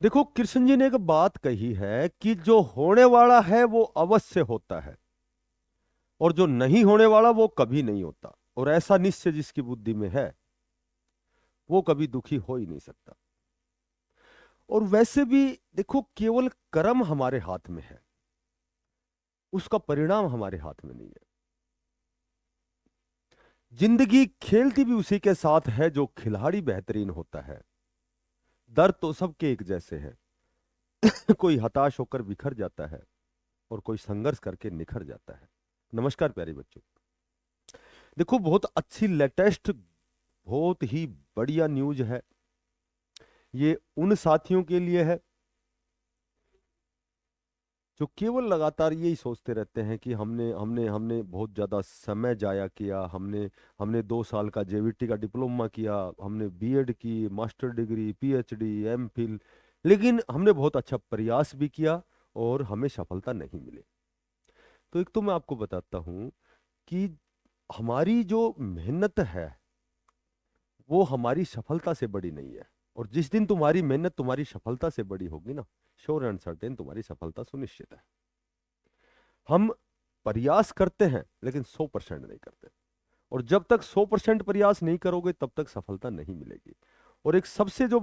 देखो, कृष्ण जी ने एक बात कही है कि जो होने वाला है वो अवश्य होता है, और जो नहीं होने वाला वो कभी नहीं होता। और ऐसा निश्चय जिसकी बुद्धि में है वो कभी दुखी हो ही नहीं सकता। और वैसे भी देखो, केवल कर्म हमारे हाथ में है, उसका परिणाम हमारे हाथ में नहीं है। जिंदगी खेलती भी उसी के साथ है जो खिलाड़ी बेहतरीन होता है। दर्द तो सबके एक जैसे हैं। कोई हताश होकर बिखर जाता है और कोई संघर्ष करके निखर जाता है। नमस्कार प्यारे बच्चों। देखो, बहुत अच्छी लेटेस्ट, बहुत ही बढ़िया न्यूज है। ये उन साथियों के लिए है जो केवल लगातार यही सोचते रहते हैं कि हमने हमने हमने बहुत ज़्यादा समय जाया किया। हमने हमने 2 साल का जेवीटी का डिप्लोमा किया, हमने बीएड की, मास्टर डिग्री, पीएचडी, एमफिल, लेकिन हमने बहुत अच्छा प्रयास भी किया और हमें सफलता नहीं मिली। तो एक तो मैं आपको बताता हूँ कि हमारी जो मेहनत है वो हमारी सफलता से बड़ी नहीं है। और जिस दिन तुम्हारी मेहनत तुम्हारी सफलता से बड़ी होगी ना, श्योर एंड सर्टेन तुम्हारी सफलता सुनिश्चित है। हम प्रयास करते हैं लेकिन 100% नहीं करते। और जब तक 100% प्रयास नहीं करोगे तब तक सफलता नहीं मिलेगी। और एक सबसे जो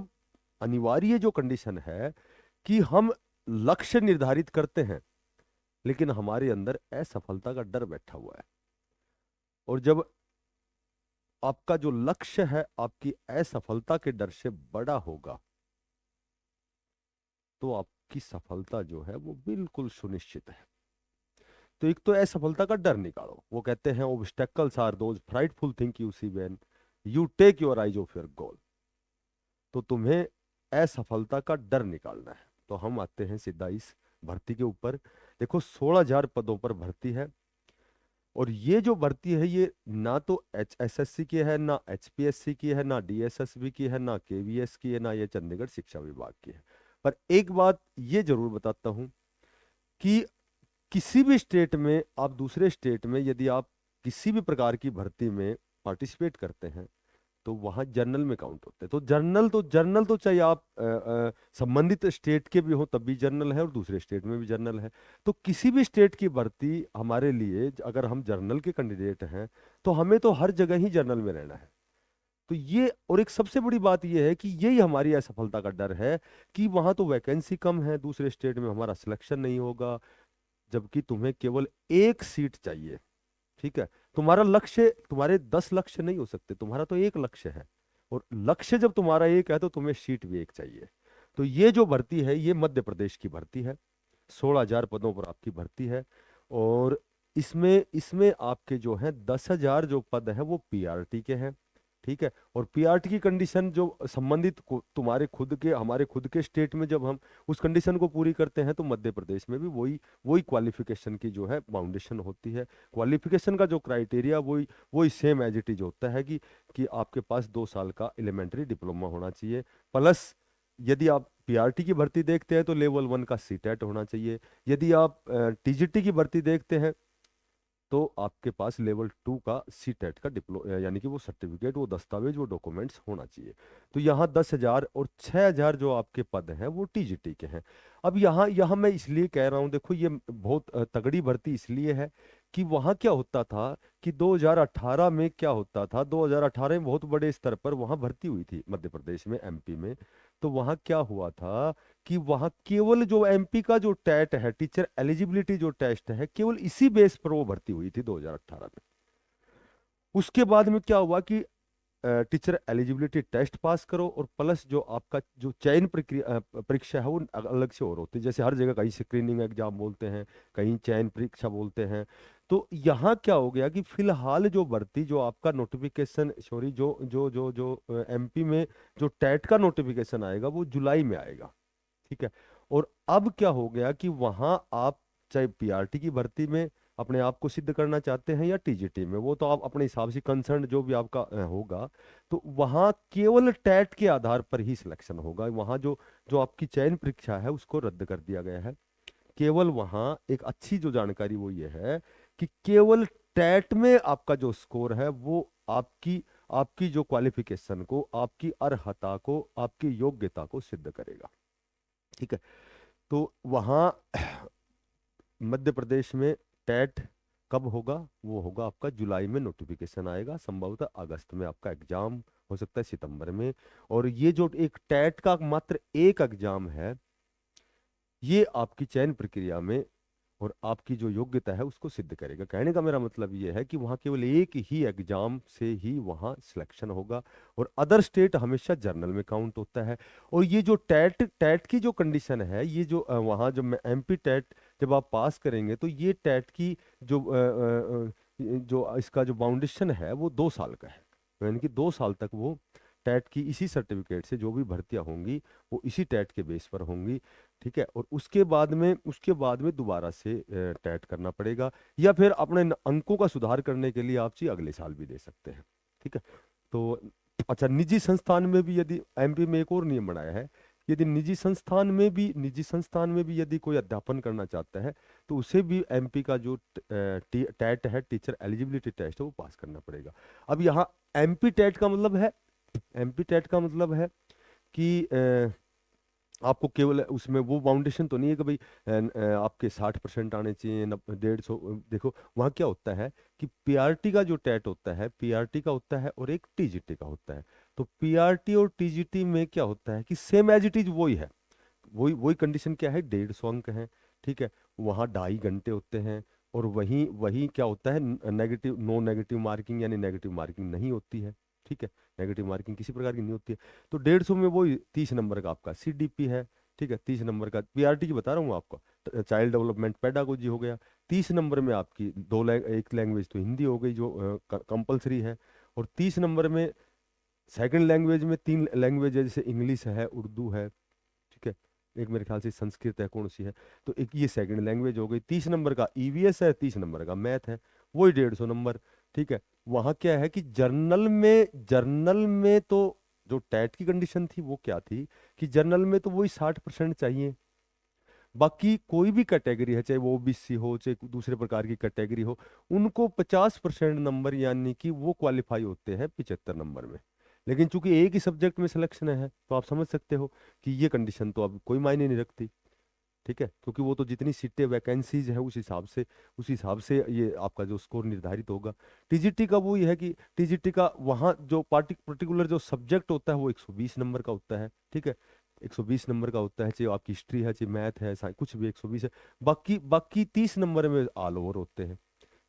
अनिवार्य जो कंडीशन है कि हम लक्ष्य निर्धारित करते हैं लेकिन हमारे अंदर असफलता का डर बैठा हुआ है। और जब आपका जो लक्ष्य है आपकी असफलता के डर से बड़ा होगा तो आपकी सफलता जो है वो बिल्कुल सुनिश्चित है। तो एक तो असफलता का डर निकालो। वो कहते हैं obstacles are those frightful thing you see when you take your eyes off your goal. तो तुम्हें असफलता का डर निकालना है। तो हम आते हैं सीधा इस भर्ती के ऊपर। देखो, 16,000 पदों पर भर्ती है। और ये जो भर्ती है ये ना तो HSSC की है, ना HPSC की है, ना DSSB की है, ना KVS की है, ना ये चंडीगढ़ शिक्षा विभाग की है। पर एक बात ये जरूर बताता हूं कि किसी भी स्टेट में आप दूसरे स्टेट में यदि आप किसी भी प्रकार की भर्ती में पार्टिसिपेट करते हैं तो वहां जर्नल में काउंट होते हैं। तो जर्नल तो चाहे आप संबंधित स्टेट के भी हो तब भी जर्नल है और दूसरे स्टेट में भी जर्नल है। तो किसी भी स्टेट की भर्ती हमारे लिए, अगर हम जर्नल के कैंडिडेट हैं तो हमें तो हर जगह ही जर्नल में रहना है। तो ये, और एक सबसे बड़ी बात ये है कि यही हमारी असफलता का डर है कि वहां तो वैकेंसी कम है, दूसरे स्टेट में हमारा सिलेक्शन नहीं होगा, जबकि तुम्हें केवल एक सीट चाहिए। ठीक है, तुम्हारा लक्ष्य, तुम्हारे 10 लक्ष्य नहीं हो सकते, तुम्हारा तो एक लक्ष्य है। और लक्ष्य जब तुम्हारा एक है तो तुम्हें सीट भी एक चाहिए। तो ये जो भर्ती है ये मध्य प्रदेश की भर्ती है। 16,000 पदों पर आपकी भर्ती है। और इसमें इसमें आपके जो है 10,000 जो पद है वो पीआरटी के हैं। ठीक है, और पीआरटी की कंडीशन जो संबंधित तुम्हारे खुद के, हमारे खुद के स्टेट में जब हम उस कंडीशन को पूरी करते हैं तो मध्य प्रदेश में भी वही वही क्वालिफिकेशन की जो है बाउंडेशन होती है। क्वालिफिकेशन का जो क्राइटेरिया वही वही सेम एज इट इज होता है कि आपके पास 2 साल का एलिमेंट्री डिप्लोमा होना चाहिए। प्लस यदि आप पीआरटी की भर्ती देखते हैं तो लेवल 1 का सीटेट होना चाहिए। यदि आप टीजीटी की भर्ती देखते हैं तो आपके पास लेवल 2 का सीटेट का यानी कि वो सर्टिफिकेट, वो दस्तावेज, वो डॉक्यूमेंट्स होना चाहिए। तो यहाँ 10,000 और 6,000 जो आपके पद हैं वो टीजीटी के हैं। अब यहाँ यहाँ मैं इसलिए कह रहा हूँ, देखो ये बहुत तगड़ी भर्ती इसलिए है कि वहाँ क्या होता था कि 2018 में क्या होता था, 2018 में बहुत बड़े स्तर पर वहाँ भर्ती हुई थी मध्य प्रदेश में, एमपी में। तो वहाँ क्या हुआ था कि वहाँ केवल जो एमपी का जो टेट है, टीचर एलिजिबिलिटी जो टेस्ट है, केवल इसी बेस पर वो भर्ती हुई थी 2018 में। उसके बाद में क्या हुआ कि टीचर एलिजिबिलिटी टेस्ट पास करो और प्लस जो आपका जो चयन प्रक्रिया परीक्षा है वो अलग से और होती है। जैसे हर जगह कहीं स्क्रीनिंग एग्जाम बोलते हैं, कहीं चयन परीक्षा बोलते हैं। तो यहाँ क्या हो गया कि फिलहाल जो भर्ती, जो आपका नोटिफिकेशन, सॉरी, जो जो जो जो एमपी में जो टेट का नोटिफिकेशन आएगा वो जुलाई में आएगा। ठीक है, और अब क्या हो गया कि वहां आप चाहे पीआरटी की भर्ती में अपने आप को सिद्ध करना चाहते हैं या टीजीटी में, वो तो आप अपने हिसाब से कंसर्न जो भी आपका होगा, तो वहां केवल टेट के आधार पर ही सिलेक्शन होगा। वहां जो जो आपकी चयन परीक्षा है उसको रद्द कर दिया गया है। केवल वहां एक अच्छी जो जानकारी वो ये है कि केवल टेट में आपका जो स्कोर है वो आपकी आपकी जो क्वालिफिकेशन को, आपकी अर्हता को, आपकी योग्यता को सिद्ध करेगा। ठीक है। तो वहाँ मध्य प्रदेश में टेट कब होगा? वो होगा आपका जुलाई में नोटिफिकेशन आएगा, संभवतः अगस्त में आपका एग्जाम हो सकता है, सितंबर में। और ये जो एक टेट का मात्र एक एग्जाम है, ये आपकी चयन प्रक्रिया में और आपकी जो योग्यता है उसको सिद्ध करेगा। कहने का मेरा मतलब ये है कि वहाँ केवल एक ही एग्जाम से ही वहाँ सिलेक्शन होगा, और अदर स्टेट हमेशा जर्नल में काउंट होता है। और ये जो टेट टेट की जो कंडीशन है, ये जो वहाँ जब एमपी टेट जब आप पास करेंगे, तो ये टेट की जो जो इसका जो बाउंडेशन है वो 2 साल का है। यानी कि 2 साल तक वो टेट की इसी सर्टिफिकेट से जो भी भर्तियां होंगी वो इसी टेट के बेस पर होंगी। ठीक है। और उसके बाद में दोबारा से टेट करना पड़ेगा, या फिर अपने अंकों का सुधार करने के लिए आप जी अगले साल भी दे सकते हैं। ठीक है। तो अच्छा, निजी संस्थान में भी यदि एमपी में एक और नियम बनाया है, यदि निजी संस्थान में भी यदि कोई अध्यापन करना चाहता है, तो उसे भी एमपी का जो टेट है, टीचर एलिजिबिलिटी टेस्ट है, वो पास करना पड़ेगा। अब यहाँ एमपी टेट का मतलब है, एमपी टेट का मतलब है कि आपको केवल उसमें वो बाउंडेशन तो नहीं है कि भाई आपके 60% आने चाहिए, 150। देखो वहाँ क्या होता है कि पीआरटी का जो टेट होता है, पीआरटी का होता है और एक टीजीटी का होता है। तो पीआरटी और टीजीटी में क्या होता है कि सेम एज इट इज वही है, वही वही कंडीशन क्या है, 150 अंक है। ठीक है। वहाँ 2.5 घंटे होते हैं, और वही वही क्या होता है, नेगेटिव नो नेगेटिव मार्किंग, यानी नेगेटिव मार्किंग नहीं होती है। ठीक है। नेगेटिव मार्किंग किसी प्रकार की नहीं होती है। तो 150 में वो 30 नंबर का आपका सीडीपी है। ठीक है। 30 नंबर का पीआरटी की बता रहा हूँ आपको, चाइल्ड डेवलपमेंट पेडागोजी हो गया। 30 नंबर में आपकी एक लैंग्वेज तो हिंदी हो गई जो कंपलसरी है। और 30 नंबर में सेकंड लैंग्वेज में 3 लैंग्वेज है, जैसे इंग्लिश है, उर्दू है। ठीक है। एक मेरे ख्याल से संस्कृत है, कौन सी है, तो एक ये सेकंड लैंग्वेज हो गई। 30 नंबर का ईवीएस है, 30 नंबर का मैथ है, वही 150 नंबर। ठीक है। वहां क्या है कि जर्नल में तो जो टेट की कंडीशन थी वो क्या थी कि जर्नल में तो वही 60% चाहिए। बाकी कोई भी कैटेगरी है, चाहे वो ओबीसी हो, चाहे दूसरे प्रकार की कैटेगरी हो, उनको 50% नंबर, यानी कि वो क्वालिफाई होते हैं 75 नंबर में। लेकिन चूंकि एक ही सब्जेक्ट में सिलेक्शन है, तो आप समझ सकते हो कि ये कंडीशन तो अब कोई मायने नहीं रखती। ठीक है। क्योंकि वो तो जितनी सीटें वैकेंसीज है उस हिसाब से ये आपका जो स्कोर निर्धारित होगा। टीजीटी का वो ये है कि टीजीटी का वहाँ जो पर्टिकुलर जो सब्जेक्ट होता है वो 120 नंबर का होता है। ठीक है। 120 नंबर का होता है, चाहे आपकी हिस्ट्री है, चाहे मैथ है, कुछ भी 120 है। बाकी बाकी 30 नंबर में ऑल ओवर होते हैं,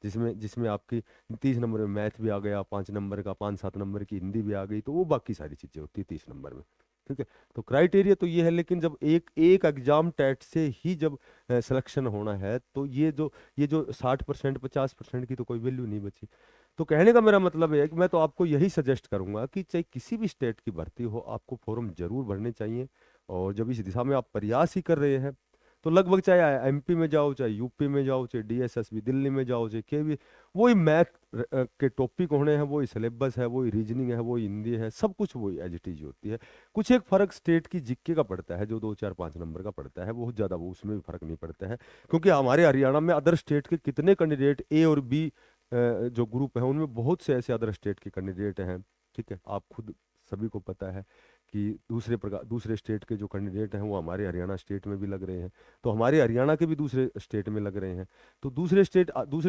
जिसमें जिसमें आपकी 30 नंबर में मैथ भी आ गया, 5 नंबर का, 5-7 नंबर की हिंदी भी आ गई, तो वो बाकी सारी चीजें होती है 30 नंबर में। ठीक है। तो क्राइटेरिया तो ये है, लेकिन जब एक एक एग्जाम टेट से ही जब सिलेक्शन होना है, तो ये जो 60% 50% की तो कोई वैल्यू नहीं बची। तो कहने का मेरा मतलब है कि मैं तो आपको यही सजेस्ट करूंगा कि चाहे किसी भी स्टेट की भर्ती हो, आपको फॉर्म जरूर भरने चाहिए। और जब इस दिशा में आप प्रयास ही कर रहे हैं, तो लगभग चाहे एमपी में जाओ, चाहे यूपी में जाओ, चाहे डीएसएसबी दिल्ली में जाओ, चाहे के भी, वही मैथ के टॉपिक होने हैं, वही सिलेबस है, वही रीजनिंग है, वही हिंदी है, सब कुछ वही एज इट इज होती है। कुछ एक फर्क स्टेट की जीके का पड़ता है, जो 2 4 5 नंबर का पड़ता है, बहुत ज्यादा वो उसमें भी फर्क नहीं पड़ता है। क्योंकि हमारे हरियाणा में अदर स्टेट के कितने कैंडिडेट ए और बी जो ग्रुप है, उनमें बहुत से ऐसे अदर स्टेट के कैंडिडेट हैं। ठीक है। आप खुद सभी को पता है कि दूसरे स्टेट के जो कैंडिडेट हैं वो हमारे हरियाणा स्टेट में भी लग रहे हैं, तो हमारे हरियाणा के भी दूसरे स्टेट में लग रहे हैं। तो दूसरे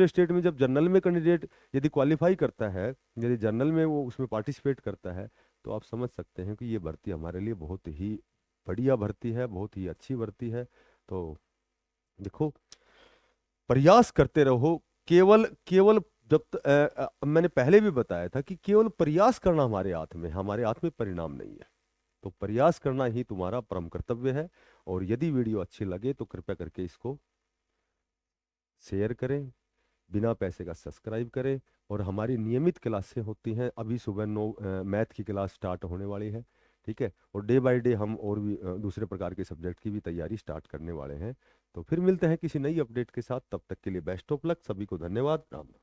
स्टेट में जब जनरल में कैंडिडेट यदि क्वालिफाई करता है, यदि जनरल में वो उसमें पार्टिसिपेट करता है, तो आप समझ सकते हैं कि ये भर्ती हमारे लिए बहुत ही बढ़िया भर्ती है, बहुत ही अच्छी भर्ती है। तो देखो, प्रयास करते रहो। केवल केवल मैंने पहले भी बताया था कि केवल प्रयास करना हमारे हाथ में है, हमारे हाथ में परिणाम नहीं है। तो प्रयास करना ही तुम्हारा परम कर्तव्य है। और यदि वीडियो अच्छी लगे तो कृपया करके इसको शेयर करें, बिना पैसे का सब्सक्राइब करें। और हमारी नियमित क्लासें होती हैं, अभी सुबह 9 मैथ की क्लास स्टार्ट होने वाली है। ठीक है। और डे बाय डे हम और भी दूसरे प्रकार के सब्जेक्ट की भी तैयारी स्टार्ट करने वाले हैं। तो फिर मिलते हैं किसी नई अपडेट के साथ, तब तक के लिए बेस्ट ऑफ लक, सभी को धन्यवाद, राम राम।